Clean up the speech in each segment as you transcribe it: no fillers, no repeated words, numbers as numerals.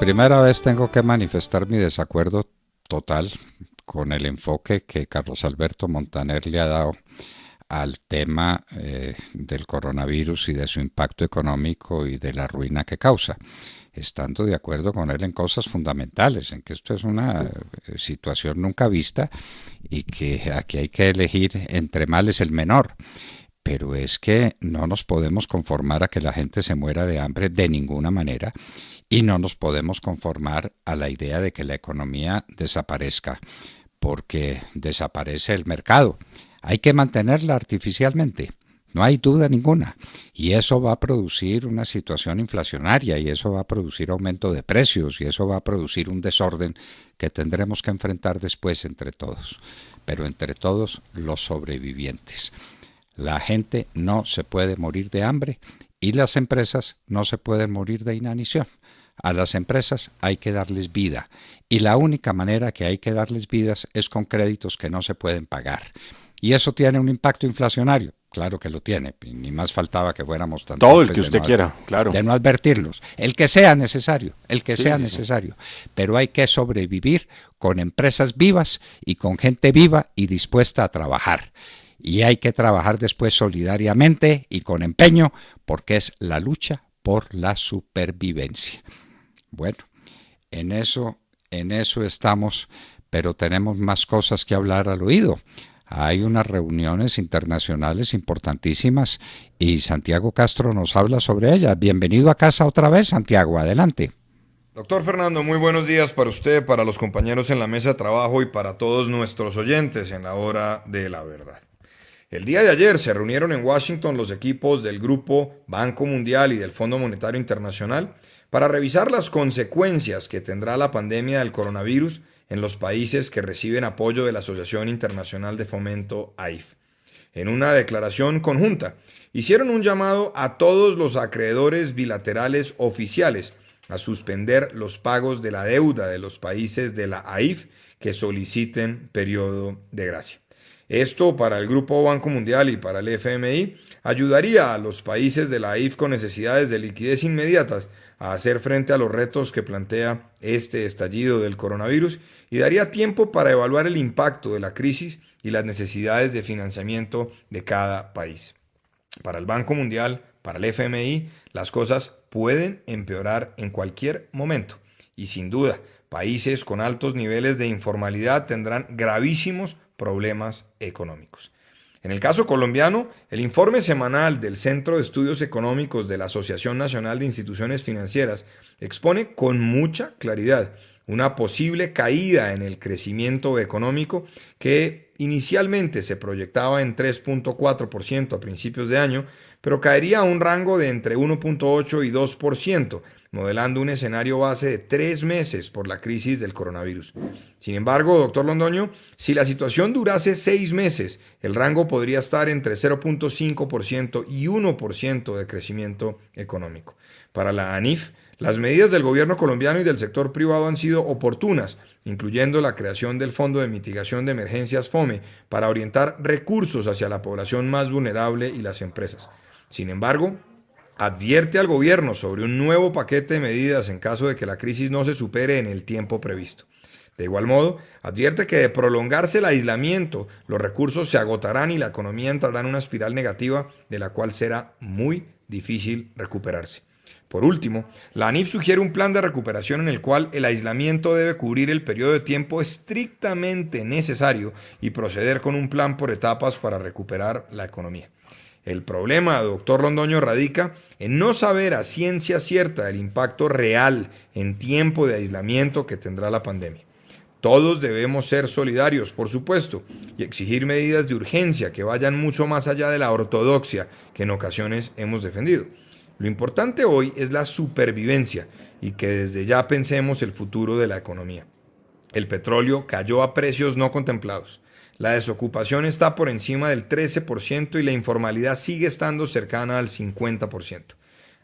primera vez tengo que manifestar mi desacuerdo total con el enfoque que Carlos Alberto Montaner le ha dado al tema del coronavirus y de su impacto económico y de la ruina que causa, estando de acuerdo con él en cosas fundamentales, en que esto es una situación nunca vista y que aquí hay que elegir entre males el menor. Pero es que no nos podemos conformar a que la gente se muera de hambre de ninguna manera y no nos podemos conformar a la idea de que la economía desaparezca porque desaparece el mercado. Hay que mantenerla artificialmente, no hay duda ninguna. Y eso va a producir una situación inflacionaria y eso va a producir aumento de precios y eso va a producir un desorden que tendremos que enfrentar después entre todos. Pero entre todos los sobrevivientes. La gente no se puede morir de hambre y las empresas no se pueden morir de inanición. A las empresas hay que darles vida y la única manera que hay que darles vidas es con créditos que no se pueden pagar. Y eso tiene un impacto inflacionario. Claro que lo tiene, ni más faltaba que fuéramos tan Todo el que torpes usted quiera, claro. de no advertirlos. El que sea necesario, el que Sí, sea sí, sí. necesario. Pero hay que sobrevivir con empresas vivas y con gente viva y dispuesta a trabajar. Y hay que trabajar después solidariamente y con empeño porque es la lucha por la supervivencia. Bueno, en eso estamos, pero tenemos más cosas que hablar al oído. Hay unas reuniones internacionales importantísimas y Santiago Castro nos habla sobre ellas. Bienvenido a casa otra vez, Santiago, adelante. Doctor Fernando, muy buenos días para usted, para los compañeros en la mesa de trabajo y para todos nuestros oyentes en la hora de la verdad. El día de ayer se reunieron en Washington los equipos del Grupo Banco Mundial y del Fondo Monetario Internacional para revisar las consecuencias que tendrá la pandemia del coronavirus en los países que reciben apoyo de la Asociación Internacional de Fomento AIF. En una declaración conjunta, hicieron un llamado a todos los acreedores bilaterales oficiales a suspender los pagos de la deuda de los países de la AIF que soliciten periodo de gracia. Esto para el Grupo Banco Mundial y para el FMI ayudaría a los países de la AIF con necesidades de liquidez inmediatas a hacer frente a los retos que plantea este estallido del coronavirus y daría tiempo para evaluar el impacto de la crisis y las necesidades de financiamiento de cada país. Para el Banco Mundial, para el FMI, las cosas pueden empeorar en cualquier momento y sin duda, países con altos niveles de informalidad tendrán gravísimos problemas económicos. En el caso colombiano, el informe semanal del Centro de Estudios Económicos de la Asociación Nacional de Instituciones Financieras expone con mucha claridad una posible caída en el crecimiento económico que inicialmente se proyectaba en 3.4% a principios de año, pero caería a un rango de entre 1.8 y 2%, modelando un escenario base de 3 meses por la crisis del coronavirus. Sin embargo, doctor Londoño, si la situación durase 6 meses, el rango podría estar entre 0.5% y 1% de crecimiento económico. Para la ANIF, las medidas del gobierno colombiano y del sector privado han sido oportunas, incluyendo la creación del Fondo de Mitigación de Emergencias FOME para orientar recursos hacia la población más vulnerable y las empresas. Sin embargo, advierte al gobierno sobre un nuevo paquete de medidas en caso de que la crisis no se supere en el tiempo previsto. De igual modo, advierte que de prolongarse el aislamiento, los recursos se agotarán y la economía entrará en una espiral negativa de la cual será muy difícil recuperarse. Por último, la ANIF sugiere un plan de recuperación en el cual el aislamiento debe cubrir el periodo de tiempo estrictamente necesario y proceder con un plan por etapas para recuperar la economía. El problema, doctor Londoño, radica en no saber a ciencia cierta el impacto real en tiempo de aislamiento que tendrá la pandemia. Todos debemos ser solidarios, por supuesto, y exigir medidas de urgencia que vayan mucho más allá de la ortodoxia que en ocasiones hemos defendido. Lo importante hoy es la supervivencia y que desde ya pensemos el futuro de la economía. El petróleo cayó a precios no contemplados. La desocupación está por encima del 13% y la informalidad sigue estando cercana al 50%.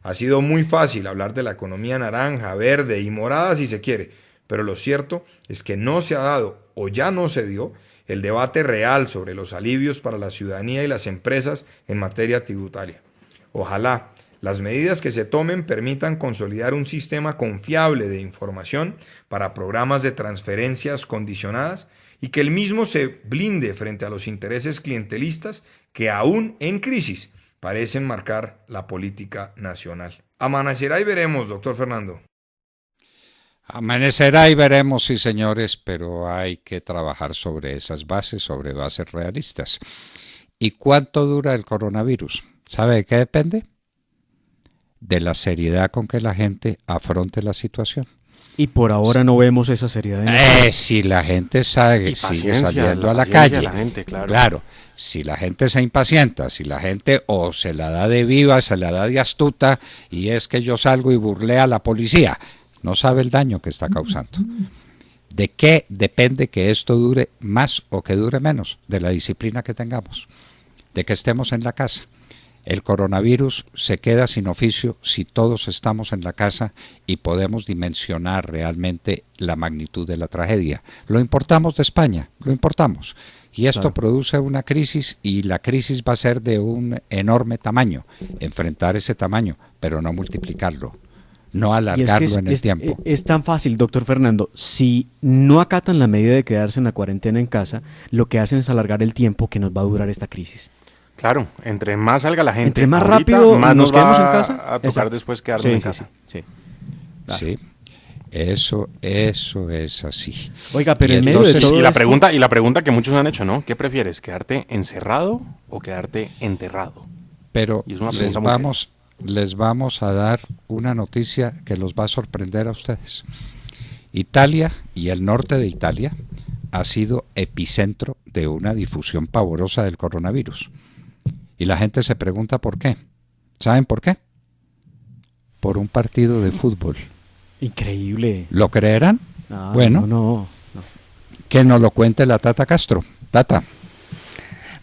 Ha sido muy fácil hablar de la economía naranja, verde y morada si se quiere, pero lo cierto es que no se ha dado o ya no se dio el debate real sobre los alivios para la ciudadanía y las empresas en materia tributaria. Ojalá las medidas que se tomen permitan consolidar un sistema confiable de información para programas de transferencias condicionadas y que el mismo se blinde frente a los intereses clientelistas que aún en crisis parecen marcar la política nacional. Amanecerá y veremos, doctor Fernando. Amanecerá y veremos, sí señores, pero hay que trabajar sobre esas bases, sobre bases realistas. ¿Y cuánto dura el coronavirus? ¿Sabe de qué depende? De la seriedad con que la gente afronte la situación. Y por ahora no vemos esa seriedad. Si la gente sigue saliendo a la calle, la gente, claro, si la gente se impacienta, si la gente o se la da de viva, se la da de astuta, y es que yo salgo y burlé a la policía, no sabe el daño que está causando. ¿De qué depende que esto dure más o que dure menos? De la disciplina que tengamos, de que estemos en la casa. El coronavirus se queda sin oficio si todos estamos en la casa y podemos dimensionar realmente la magnitud de la tragedia. Lo importamos de España, lo importamos. Y esto produce una crisis y la crisis va a ser de un enorme tamaño. Enfrentar ese tamaño, pero no multiplicarlo, no alargarlo en el tiempo. Es tan fácil, doctor Fernando. Si no acatan la medida de quedarse en la cuarentena en casa, lo que hacen es alargar el tiempo que nos va a durar esta crisis. Claro, entre más salga la gente, entre más ahorita, rápido más nos quedemos en casa, a tocar exacto. Después quedarnos en casa. Sí. Eso es así. Oiga, pero y en medio de todo y la pregunta que muchos han hecho, ¿no? ¿Qué prefieres, quedarte encerrado o quedarte enterrado? Pero Y es una les vamos a dar una noticia que los va a sorprender a ustedes. Italia y el norte de Italia ha sido epicentro de una difusión pavorosa del coronavirus. Y la gente se pregunta por qué. ¿Saben por qué? Por un partido de fútbol. Increíble. ¿Lo creerán? Bueno, no. Que nos lo cuente la Tata Castro. Tata.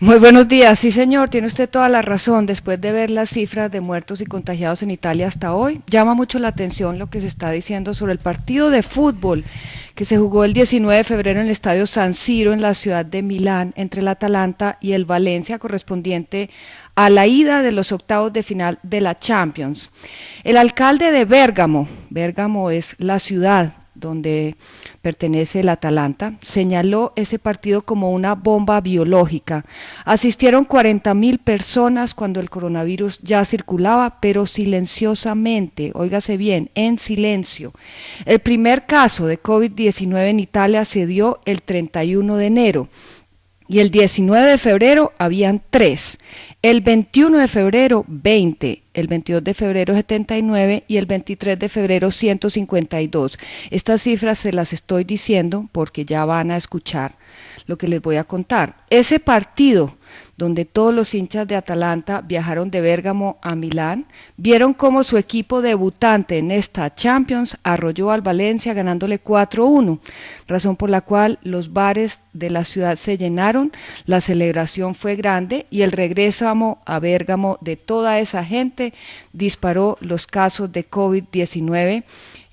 Muy buenos días, sí señor, tiene usted toda la razón. Después de ver las cifras de muertos y contagiados en Italia hasta hoy, llama mucho la atención lo que se está diciendo sobre el partido de fútbol que se jugó el 19 de febrero en el estadio San Siro en la ciudad de Milán entre el Atalanta y el Valencia, correspondiente a la ida de los octavos de final de la Champions. El alcalde de Bérgamo es la ciudad donde pertenece el Atalanta, señaló ese partido como una bomba biológica. Asistieron 40.000 personas cuando el coronavirus ya circulaba, pero silenciosamente, óigase bien, en silencio. El primer caso de COVID-19 en Italia se dio el 31 de enero. Y el 19 de febrero habían 3, el 21 de febrero 20, el 22 de febrero 79 y el 23 de febrero 152. Estas cifras se las estoy diciendo porque ya van a escuchar lo que les voy a contar. Ese partido donde todos los hinchas de Atalanta viajaron de Bérgamo a Milán, vieron cómo su equipo debutante en esta Champions arrolló al Valencia ganándole 4-1, razón por la cual los bares de la ciudad se llenaron, la celebración fue grande y el regreso a Bérgamo de toda esa gente disparó los casos de COVID-19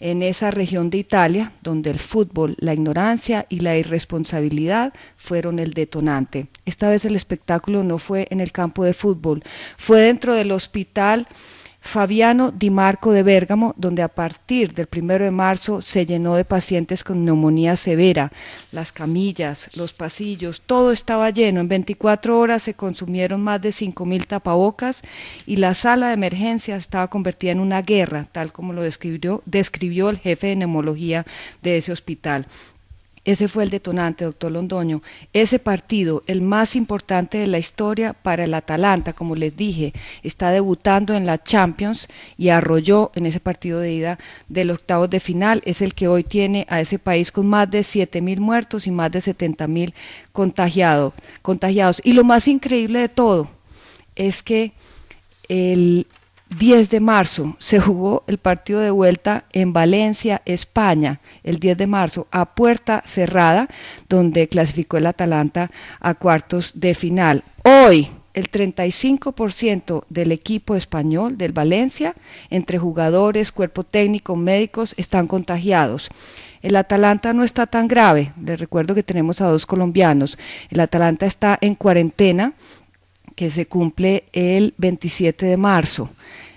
en esa región de Italia, donde el fútbol, la ignorancia y la irresponsabilidad fueron el detonante. Esta vez el espectáculo no fue en el campo de fútbol, fue dentro del hospital Fabiano Di Marco de Bérgamo, donde a partir del 1 de marzo se llenó de pacientes con neumonía severa. Las camillas, los pasillos, todo estaba lleno. En 24 horas se consumieron más de 5.000 tapabocas y la sala de emergencia estaba convertida en una guerra, tal como lo describió el jefe de neumología de ese hospital. Ese fue el detonante, doctor Londoño. Ese partido, el más importante de la historia para el Atalanta, como les dije, está debutando en la Champions y arrolló en ese partido de ida del octavos de final. Es el que hoy tiene a ese país con más de 7.000 muertos y más de 70.000 contagiados. Y lo más increíble de todo es que el 10 de marzo se jugó el partido de vuelta en Valencia, España, el 10 de marzo, a puerta cerrada, donde clasificó el Atalanta a cuartos de final. Hoy, el 35% del equipo español, del Valencia, entre jugadores, cuerpo técnico, médicos, están contagiados. El Atalanta no está tan grave, les recuerdo que tenemos a 2 colombianos. El Atalanta está en cuarentena, que se cumple el 27 de marzo.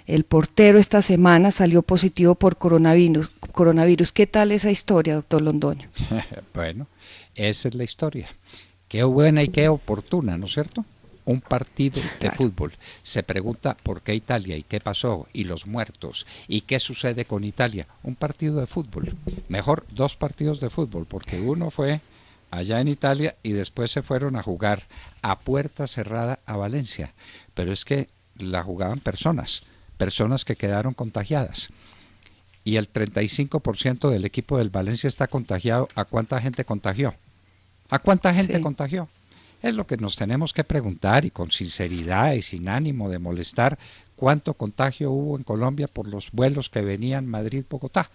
el portero esta semana salió positivo por coronavirus. ¿Qué tal esa historia, doctor Londoño? Bueno, esa es la historia. Qué buena y qué oportuna, ¿no es cierto? Un partido de fútbol. Se pregunta por qué Italia y qué pasó y los muertos y qué sucede con Italia. Un partido de fútbol. Mejor 2 partidos de fútbol, porque uno fue allá en Italia y después se fueron a jugar a puerta cerrada a Valencia. Pero es que la jugaban personas que quedaron contagiadas. Y el 35% del equipo del Valencia está contagiado. ¿A cuánta gente contagió? ¿A cuánta gente contagió? Es lo que nos tenemos que preguntar, y con sinceridad y sin ánimo de molestar, cuánto contagio hubo en Colombia por los vuelos que venían Madrid-Bogotá,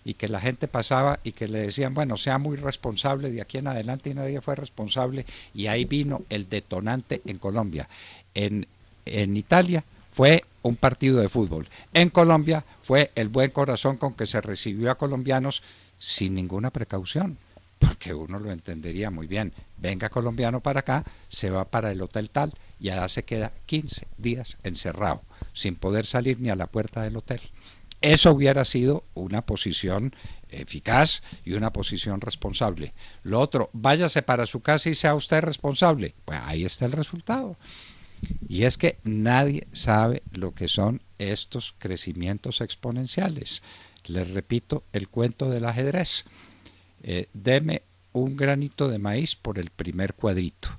y que la gente pasaba y que le decían, bueno, sea muy responsable de aquí en adelante, y nadie fue responsable, y ahí vino el detonante en Colombia. En Italia fue un partido de fútbol. En Colombia fue el buen corazón con que se recibió a colombianos sin ninguna precaución, porque uno lo entendería muy bien. Venga colombiano para acá, se va para el hotel tal y allá se queda 15 días encerrado, sin poder salir ni a la puerta del hotel. Eso hubiera sido una posición eficaz y una posición responsable. Lo otro, váyase para su casa y sea usted responsable. Pues ahí está el resultado. Y es que nadie sabe lo que son estos crecimientos exponenciales. Les repito el cuento del ajedrez. Deme un granito de maíz por el primer cuadrito,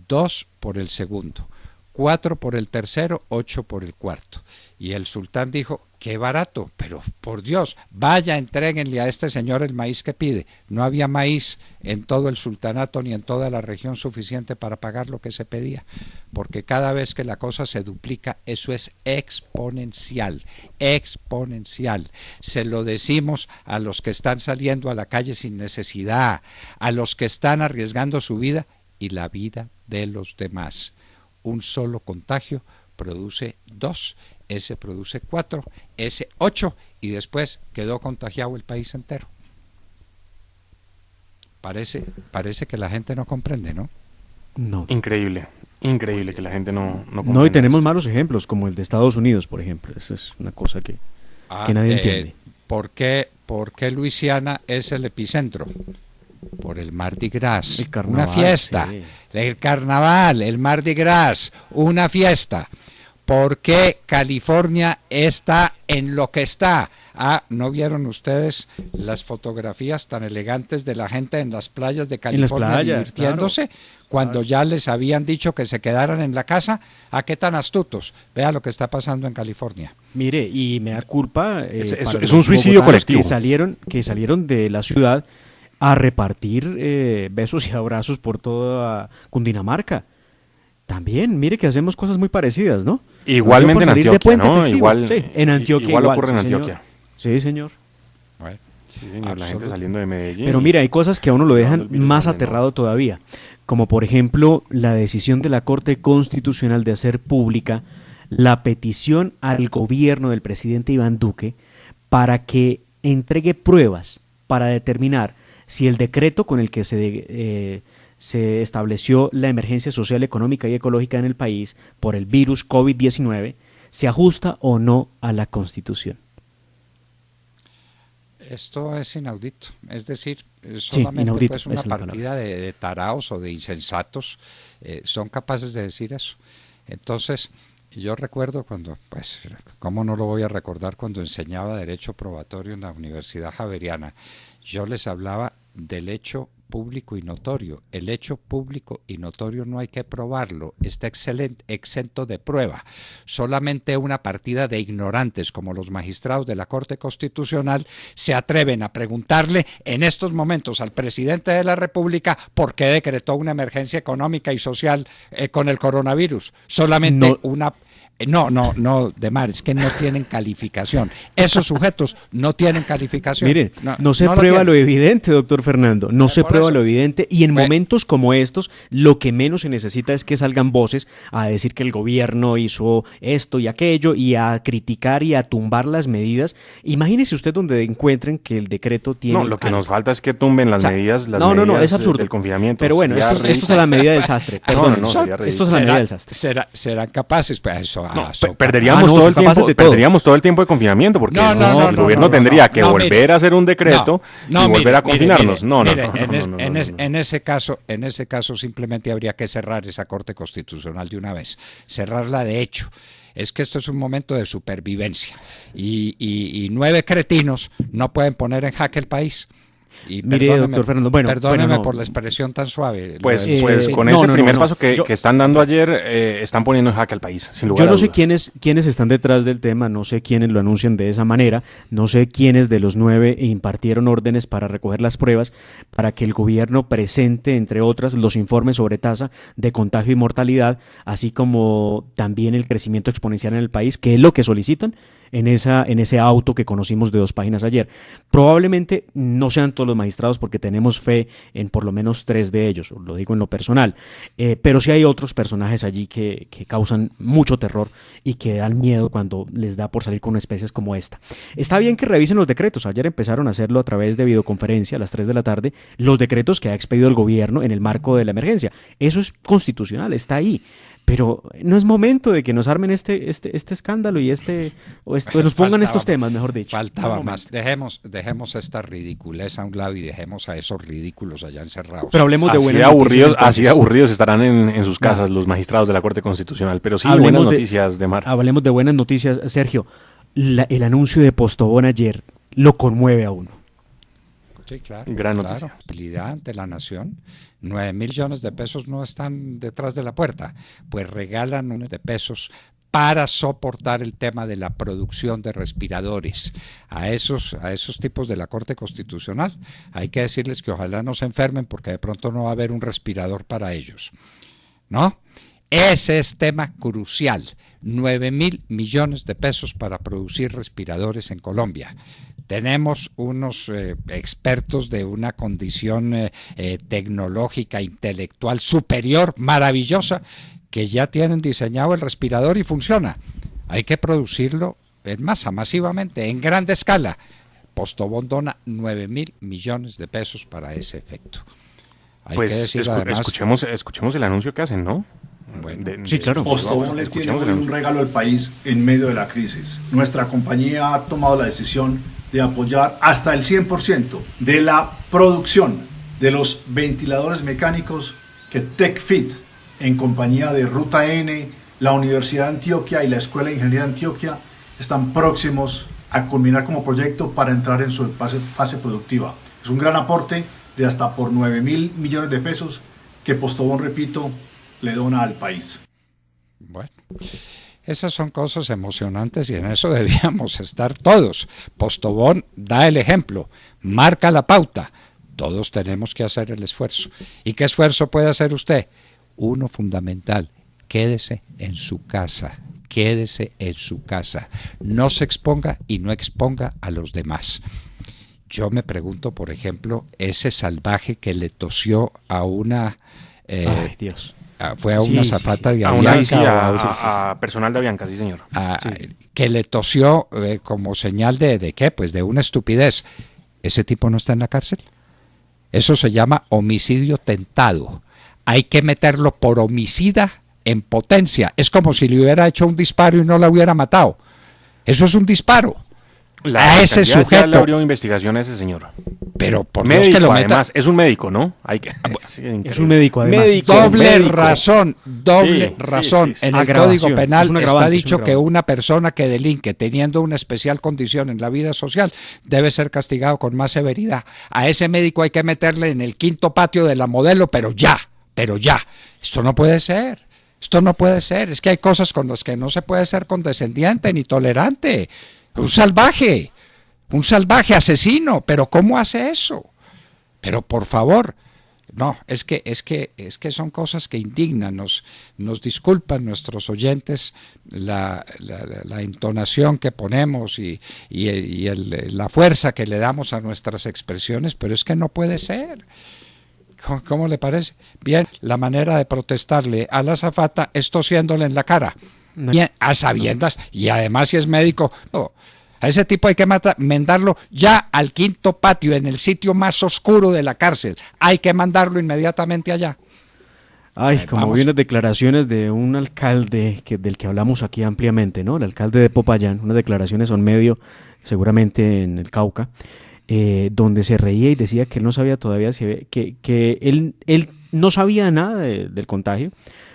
2 por el segundo, 4 por el tercero, 8 por el cuarto. Y el sultán dijo, qué barato, pero por Dios, vaya, entréguenle a este señor el maíz que pide. No había maíz en todo el sultanato ni en toda la región suficiente para pagar lo que se pedía, porque cada vez que la cosa se duplica, eso es exponencial, exponencial. Se lo decimos a los que están saliendo a la calle sin necesidad, a los que están arriesgando su vida y la vida de los demás. Un solo contagio produce 2, ese produce 4, ese 8, y después quedó contagiado el país entero. Parece que la gente no comprende, ¿no? No. Increíble que la gente no comprenda. No, y tenemos malos ejemplos, como el de Estados Unidos, por ejemplo. Esa es una cosa que nadie entiende. ¿Por qué Luisiana es el epicentro? Por el Mardi Gras, el carnaval, una fiesta, sí. El carnaval, el Mardi Gras, una fiesta. ¿Por qué California está en lo que está? ¿No vieron ustedes las fotografías tan elegantes de la gente en las playas de California divirtiéndose? Claro, cuando ya les habían dicho que se quedaran en la casa. ¿A qué tan astutos? Vea lo que está pasando en California. Mire, y me da culpa. Es un suicidio colectivo. Que salieron de la ciudad a repartir besos y abrazos por toda Cundinamarca. También, mire que hacemos cosas muy parecidas, ¿no? Igualmente en Antioquia, ¿no? Sí, en Antioquia igual ocurre en Antioquia. Sí, señor. Bueno, sí, señor, la gente saliendo de Medellín. Pero mira, hay cosas que a uno lo dejan más aterrado todavía, como por ejemplo la decisión de la Corte Constitucional de hacer pública la petición al gobierno del presidente Iván Duque para que entregue pruebas para determinar si el decreto con el que se estableció la emergencia social, económica y ecológica en el país por el virus COVID-19 se ajusta o no a la Constitución. Esto es inaudito, es decir, solamente inaudito, pues una partida de taraos o de insensatos son capaces de decir eso. Entonces, yo recuerdo cuando, pues, ¿cómo no lo voy a recordar? Cuando enseñaba Derecho Probatorio en la Universidad Javeriana, yo les hablaba del hecho público y notorio. El hecho público y notorio no hay que probarlo, está exento de prueba. Solamente una partida de ignorantes como los magistrados de la Corte Constitucional se atreven a preguntarle en estos momentos al presidente de la República por qué decretó una emergencia económica y social con el coronavirus. Solamente una... No, Demar, es que no tienen calificación. Esos sujetos no tienen calificación. Mire, no se prueba lo evidente, doctor Fernando, no se prueba lo evidente, y en momentos como estos, lo que menos se necesita es que salgan voces a decir que el gobierno hizo esto y aquello, y a criticar y a tumbar las medidas. Imagínese usted donde encuentren que el decreto tiene... No, lo que nos falta es que tumben las medidas, medidas es absurdo. Del confinamiento. Pero bueno, esto es a la medida del sastre. Perdón, esto es a la medida del sastre. Serán capaces, pues eso Perderíamos todo el tiempo, perderíamos todo el tiempo de confinamiento, porque el gobierno tendría que volver a hacer un decreto y volver a confinarnos. En ese caso simplemente habría que cerrar esa Corte Constitucional de una vez, cerrarla de hecho. Es que esto es un momento de supervivencia y 9 cretinos no pueden poner en jaque el país. Y mire, doctor Fernando, perdóneme por la expresión tan suave. Pues con ese primer paso que están dando ayer, están poniendo en jaque al país, sin lugar a dudas. Yo no sé quiénes están detrás del tema, no sé quiénes lo anuncian de esa manera, no sé quiénes de los 9 impartieron órdenes para recoger las pruebas, para que el gobierno presente, entre otras, los informes sobre tasa de contagio y mortalidad, así como también el crecimiento exponencial en el país, que es lo que solicitan en ese auto que conocimos de 2 páginas ayer. Probablemente no sean todos los magistrados, porque tenemos fe en por lo menos 3 de ellos, lo digo en lo personal, pero sí hay otros personajes allí que causan mucho terror y que dan miedo cuando les da por salir con especies como esta. Está bien que revisen los decretos, ayer empezaron a hacerlo a través de videoconferencia a las 3 de la tarde, los decretos que ha expedido el gobierno en el marco de la emergencia. Eso es constitucional, está ahí. Pero no es momento de que nos armen este escándalo y nos pongan estos temas, mejor dicho. Faltaba más. Dejemos esta ridiculez a un lado y dejemos a esos ridículos allá encerrados. Pero hablemos de buenas noticias. Así de aburridos estarán en sus casas los magistrados de la Corte Constitucional. Pero sí, buenas noticias, Demar. Hablemos de buenas noticias, Sergio. El anuncio de Postobón ayer lo conmueve a uno. Sí, claro. Gran noticia. Claro, ante la nación. 9.000 millones de pesos no están detrás de la puerta, pues regalan millones de pesos para soportar el tema de la producción de respiradores a esos tipos de la Corte Constitucional. Hay que decirles que ojalá no se enfermen, porque de pronto no va a haber un respirador para ellos, ¿no? Ese es tema crucial. 9.000 millones de pesos para producir respiradores en Colombia. Tenemos unos expertos de una condición tecnológica, intelectual superior, maravillosa, que ya tienen diseñado el respirador y funciona. Hay que producirlo en masa, masivamente, en grande escala. Postobón dona 9.000 millones de pesos para ese efecto. Hay pues que decir, además, escuchemos el anuncio que hacen, ¿no? Sí, claro. Postobón le tiene un regalo al país en medio de la crisis. Nuestra compañía ha tomado la decisión de apoyar hasta el 100% de la producción de los ventiladores mecánicos que TechFit, en compañía de Ruta N, la Universidad de Antioquia y la Escuela de Ingeniería de Antioquia, están próximos a culminar como proyecto para entrar en su fase productiva. Es un gran aporte de hasta por 9.000 millones de pesos que Postobón, repito, le dona al país. Bueno, esas son cosas emocionantes y en eso debíamos estar todos. Postobón da el ejemplo, marca la pauta. Todos tenemos que hacer el esfuerzo. ¿Y qué esfuerzo puede hacer usted? Uno fundamental, quédese en su casa. Quédese en su casa. No se exponga y no exponga a los demás. Yo me pregunto, por ejemplo, ese salvaje que le tosió a una... Ay, Dios. Fue a una azafata de Avianca. A personal de Avianca, sí, señor. Que le tosió como señal de ¿qué? Pues de una estupidez. ¿Ese tipo no está en la cárcel? Eso se llama homicidio tentado. Hay que meterlo por homicida en potencia. Es como si le hubiera hecho un disparo y no la hubiera matado. Eso es un disparo. A ese sujeto ya le abrió investigación a ese señor. Pero por médico, Dios que lo meta. Además, es un médico, ¿no? Es un médico, además. Doble razón. En el Código Penal está dicho que una persona que delinque teniendo una especial condición en la vida social debe ser castigado con más severidad. A ese médico hay que meterle en el quinto patio de la Modelo, pero ya. Esto no puede ser. Es que hay cosas con las que no se puede ser condescendiente ni tolerante. Un salvaje asesino, pero ¿cómo hace eso? Pero por favor, no, es que son cosas que indignan, nos disculpan nuestros oyentes la entonación que ponemos y la fuerza que le damos a nuestras expresiones, pero es que no puede ser. ¿Cómo le parece? Bien, la manera de protestarle a la azafata es tosiéndole en la cara. Bien, a sabiendas, y además si es médico, no, a ese tipo hay que mandarlo ya al quinto patio, en el sitio más oscuro de la cárcel. Hay que mandarlo inmediatamente allá. Ay, como vi unas declaraciones de un alcalde del que hablamos aquí ampliamente, ¿no? El alcalde de Popayán, unas declaraciones son medio, seguramente en el Cauca, donde se reía y decía que él no sabía todavía, que él no sabía nada del contagio,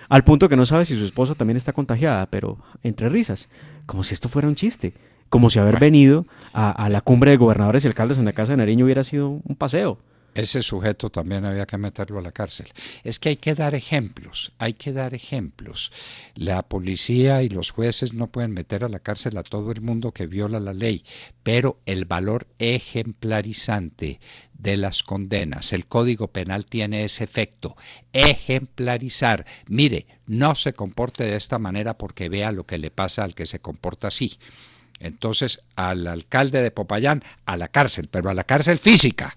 al punto que no sabe si su esposa también está contagiada, pero entre risas, como si esto fuera un chiste, como si haber venido a la cumbre de gobernadores y alcaldes en la Casa de Nariño hubiera sido un paseo. Ese sujeto también había que meterlo a la cárcel. Es que hay que dar ejemplos, hay que dar ejemplos. La policía y los jueces no pueden meter a la cárcel a todo el mundo que viola la ley, pero el valor ejemplarizante de las condenas, el Código Penal tiene ese efecto, ejemplarizar. Mire, no se comporte de esta manera porque vea lo que le pasa al que se comporta así. Entonces, al alcalde de Popayán, a la cárcel, pero a la cárcel física,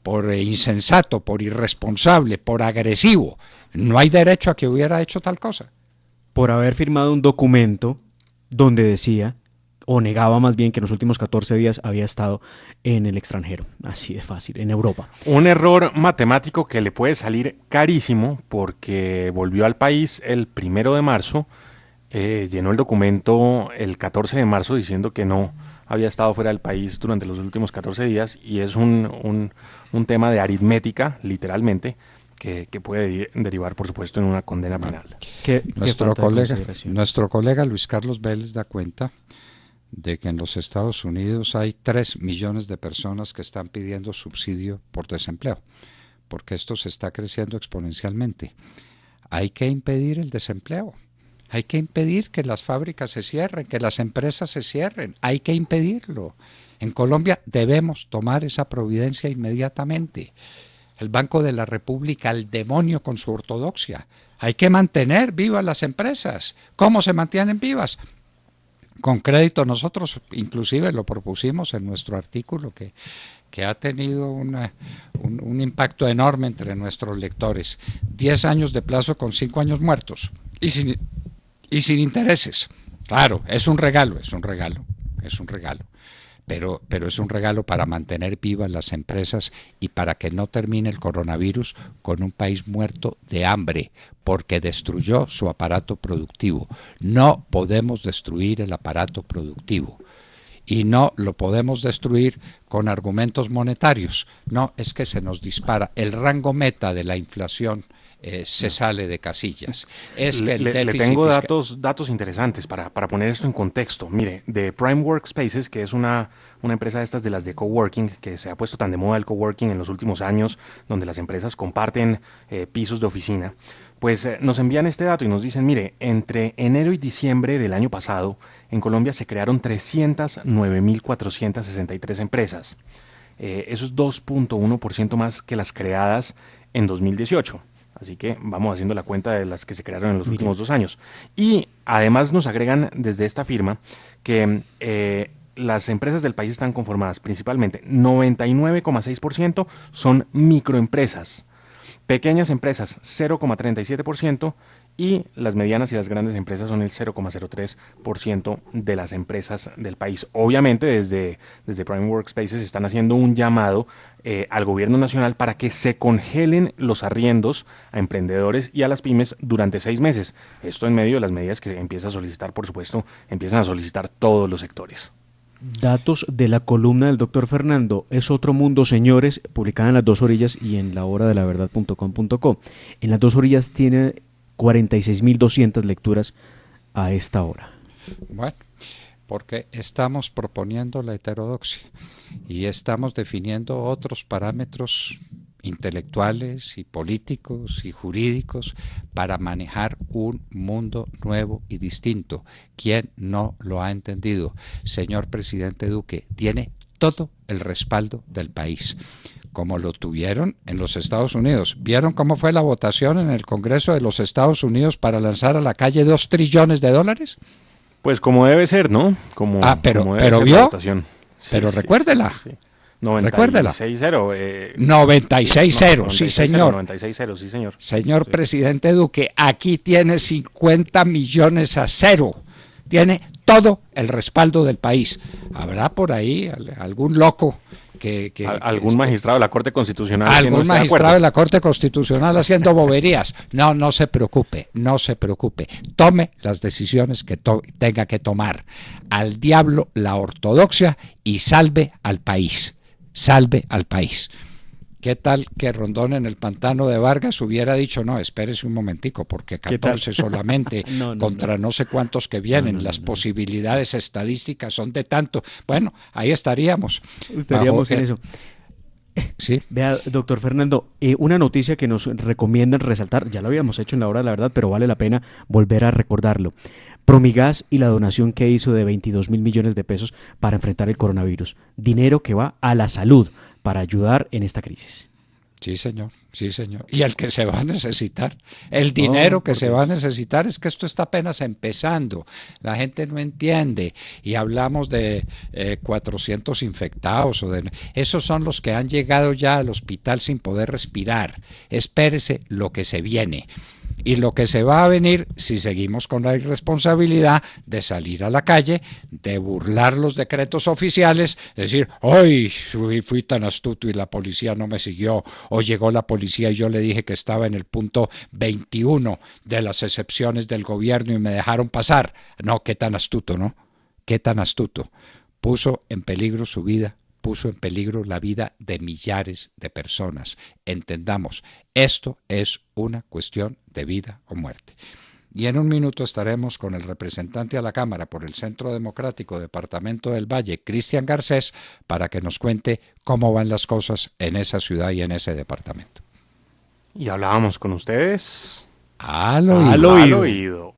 por insensato, por irresponsable, por agresivo. No hay derecho a que hubiera hecho tal cosa. Por haber firmado un documento donde decía, o negaba más bien, que en los últimos 14 días había estado en el extranjero. Así de fácil, en Europa. Un error matemático que le puede salir carísimo porque volvió al país el 1 de marzo, llenó el documento el 14 de marzo diciendo que no había estado fuera del país durante los últimos 14 días y es un tema tema literalmente, que puede derivar, por supuesto, en una condena penal. Nuestro colega Luis Carlos Vélez da cuenta de que en los Estados Unidos hay 3 millones de personas que están pidiendo subsidio por desempleo, porque esto se está creciendo exponencialmente. Hay que impedir el desempleo. Hay que impedir que las fábricas se cierren, que las empresas se cierren. Hay que impedirlo. En Colombia debemos tomar esa providencia inmediatamente. El Banco de la República, al demonio con su ortodoxia. Hay que mantener vivas las empresas. ¿Cómo se mantienen vivas? Con crédito. Nosotros inclusive lo propusimos en nuestro artículo que ha tenido un impacto enorme entre nuestros lectores. 10 años de plazo con 5 años muertos. Y sin intereses. Claro, es un regalo. Pero es un regalo para mantener vivas las empresas y para que no termine el coronavirus con un país muerto de hambre, porque destruyó su aparato productivo. No podemos destruir el aparato productivo. Y no lo podemos destruir con argumentos monetarios. No, es que se nos dispara. El rango meta de la inflación se sale de casillas. Es que le tengo datos interesantes para poner esto en contexto. Mire, de Prime Workspaces, que es una empresa de estas de las de coworking, que se ha puesto tan de moda el coworking en los últimos años, donde las empresas comparten pisos de oficina, pues nos envían este dato y nos dicen, mire, entre enero y diciembre del año pasado, en Colombia se crearon 309.463 empresas. Eso es 2.1% más que las creadas en 2018. Así que vamos haciendo la cuenta de las que se crearon en los últimos 2 años. Y además nos agregan desde esta firma que las empresas del país están conformadas principalmente, 99,6% son microempresas, pequeñas empresas 0,37% y las medianas y las grandes empresas son el 0,03% de las empresas del país. Obviamente desde Prime Workspaces están haciendo un llamado al gobierno nacional para que se congelen los arriendos a emprendedores y a las pymes durante 6 meses. Esto en medio de las medidas que empiezan a solicitar todos los sectores. Datos de la columna del doctor Fernando, Es otro mundo, señores, publicada en Las Dos Orillas y en lahoradelaverdad.com.co. En Las Dos Orillas tiene 46.200 lecturas a esta hora. Bueno, porque estamos proponiendo la heterodoxia y estamos definiendo otros parámetros intelectuales y políticos y jurídicos para manejar un mundo nuevo y distinto. ¿Quién no lo ha entendido? Señor presidente Duque, tiene todo el respaldo del país, como lo tuvieron en los Estados Unidos. ¿Vieron cómo fue la votación en el Congreso de los Estados Unidos para lanzar a la calle $2 trillones? Pues como debe ser, ¿no? Pero vio, pero sí, recuérdela. Sí. 96-0. 96-0, sí señor. 96-0, sí señor. Señor presidente Duque, aquí tiene 50 millones a 0. Tiene todo el respaldo del país. Habrá por ahí algún loco algún magistrado de la Corte Constitucional. Algún magistrado de la Corte Constitucional haciendo boberías. No se preocupe, no se preocupe. Tome las decisiones que tenga que tomar. Al diablo la ortodoxia y salve al país. Salve al país. ¿Qué tal que Rondón en el pantano de Vargas hubiera dicho, no, espérese un momentico, porque 14 solamente contra no sé cuántos que vienen, las posibilidades estadísticas son de tanto? Bueno, ahí estaríamos. Estaríamos en eso. Sí. Vea, doctor Fernando, una noticia que nos recomiendan resaltar, ya lo habíamos hecho en la hora de la verdad, pero vale la pena volver a recordarlo. Promigas y la donación que hizo de 22.000 millones de pesos para enfrentar el coronavirus. Dinero que va a la salud para ayudar en esta crisis. Sí, señor, sí, señor. Y el que se va a necesitar, el dinero que se va a necesitar, es que esto está apenas empezando. La gente no entiende. Y hablamos de 400 infectados. Esos son los que han llegado ya al hospital sin poder respirar. Espérese lo que se viene. Y lo que se va a venir si seguimos con la irresponsabilidad de salir a la calle, de burlar los decretos oficiales, decir, ¡ay! Fui tan astuto y la policía no me siguió, o llegó la policía y yo le dije que estaba en el punto 21 de las excepciones del gobierno y me dejaron pasar. No, qué tan astuto, ¿no? Qué tan astuto. Puso en peligro su vida, puso en peligro la vida de millares de personas. Entendamos, esto es una cuestión de vida o muerte. Y en un minuto estaremos con el representante a la Cámara por el Centro Democrático Departamento del Valle, Cristian Garcés, para que nos cuente cómo van las cosas en esa ciudad y en ese departamento. Y hablábamos con ustedes al oído. Al oído.